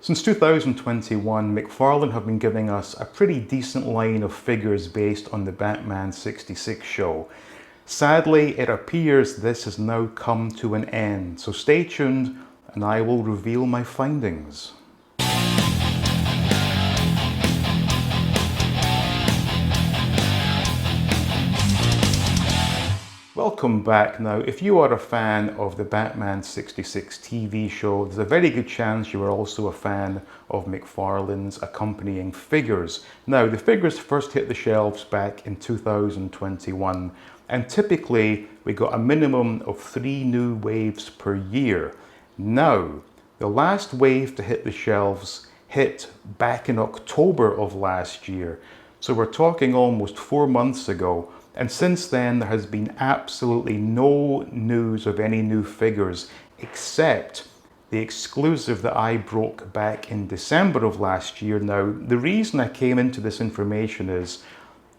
Since 2021, McFarlane have been giving us a pretty decent line of figures based on the Batman 66 show. Sadly, it appears this has now come to an end, so stay tuned and I will reveal my findings. Welcome back. Now, if you are a fan of the Batman 66 TV show, there's a very good chance you are also a fan of McFarlane's accompanying figures. Now, the figures first hit the shelves back in 2021, and typically we got a minimum of 3 new waves per year. Now, the last wave to hit the shelves hit back in October of last year, so we're talking almost 4 months ago. And since then, there has been absolutely no news of any new figures, except the exclusive that I broke back in December of last year. Now, the reason I came into this information is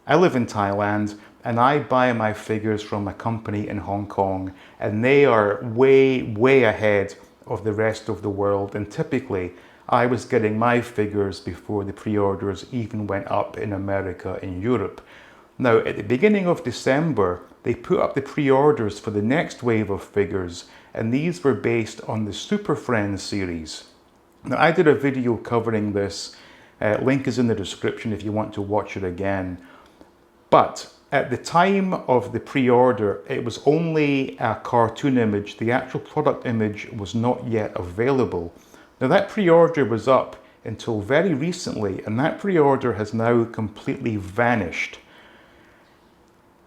I live in Thailand and I buy my figures from a company in Hong Kong, and they are way ahead of the rest of the world. And typically, I was getting my figures before the pre-orders even went up in America and Europe. Now, at the beginning of December, they put up the pre-orders for the next wave of figures, and these were based on the Super Friends series. Now, I did a video covering this. Link is in the description if you want to watch it again. But at the time of the pre-order, it was only a cartoon image. The actual product image was not yet available. Now, that pre-order was up until very recently, and that pre-order has now completely vanished.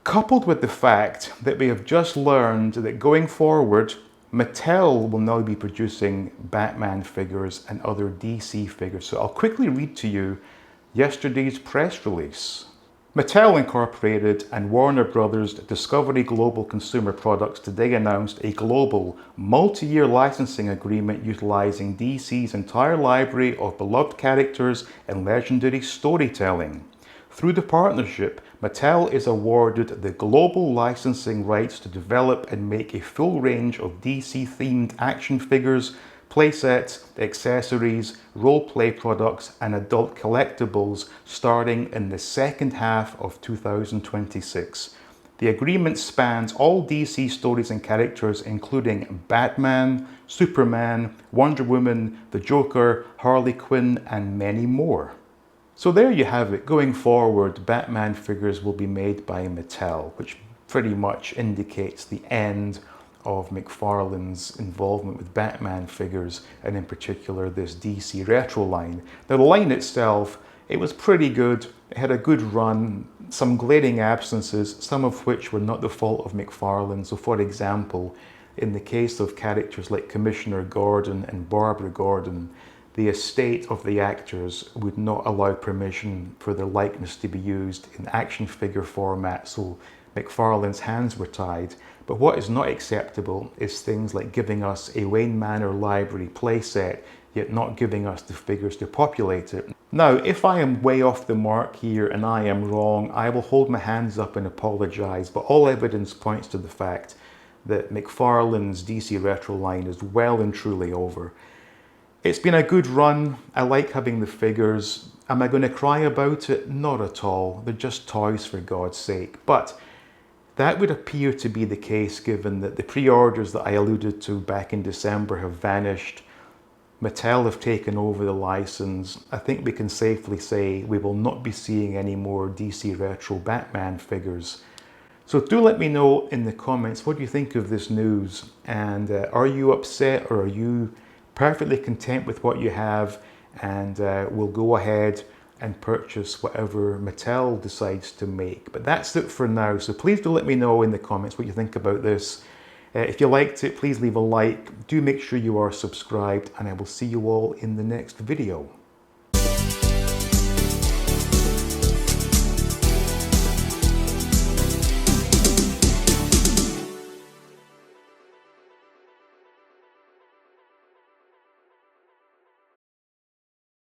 Coupled with the fact that we have just learned that going forward, Mattel will now be producing Batman figures and other DC figures. So I'll quickly read to you yesterday's press release. Mattel Incorporated and Warner Brothers Discovery Global Consumer Products today announced a global, multi-year licensing agreement utilizing DC's entire library of beloved characters and legendary storytelling. Through the partnership, Mattel is awarded the global licensing rights to develop and make a full range of DC-themed action figures, playsets, accessories, role-play products, and adult collectibles starting in the second half of 2026. The agreement spans all DC stories and characters, including Batman, Superman, Wonder Woman, the Joker, Harley Quinn, and many more. So there you have it. Going forward, Batman figures will be made by Mattel, which pretty much indicates the end of McFarlane's involvement with Batman figures, and in particular this DC Retro line. Now, the line itself, it was pretty good. It had a good run, some glaring absences, some of which were not the fault of McFarlane. So for example, in the case of characters like Commissioner Gordon and Barbara Gordon, the estate of the actors would not allow permission for their likeness to be used in action figure format, so McFarlane's hands were tied. But what is not acceptable is things like giving us a Wayne Manor library playset, yet not giving us the figures to populate it. Now, if I am way off the mark here and I am wrong, I will hold my hands up and apologise, but all evidence points to the fact that McFarlane's DC Retro line is well and truly over. It's been a good run. I like having the figures. Am I going to cry about it? Not at all. They're just toys, for God's sake. But that would appear to be the case given that the pre-orders that I alluded to back in December have vanished. Mattel have taken over the license. I think we can safely say we will not be seeing any more DC Retro Batman figures. So do let me know in the comments, what do you think of this news? And are you upset, or are you perfectly content with what you have, and we'll go ahead and purchase whatever Mattel decides to make? But that's it for now, so please do let me know in the comments what you think about this. If you liked it, please leave a like. Do make sure you are subscribed, and I will see you all in the next video.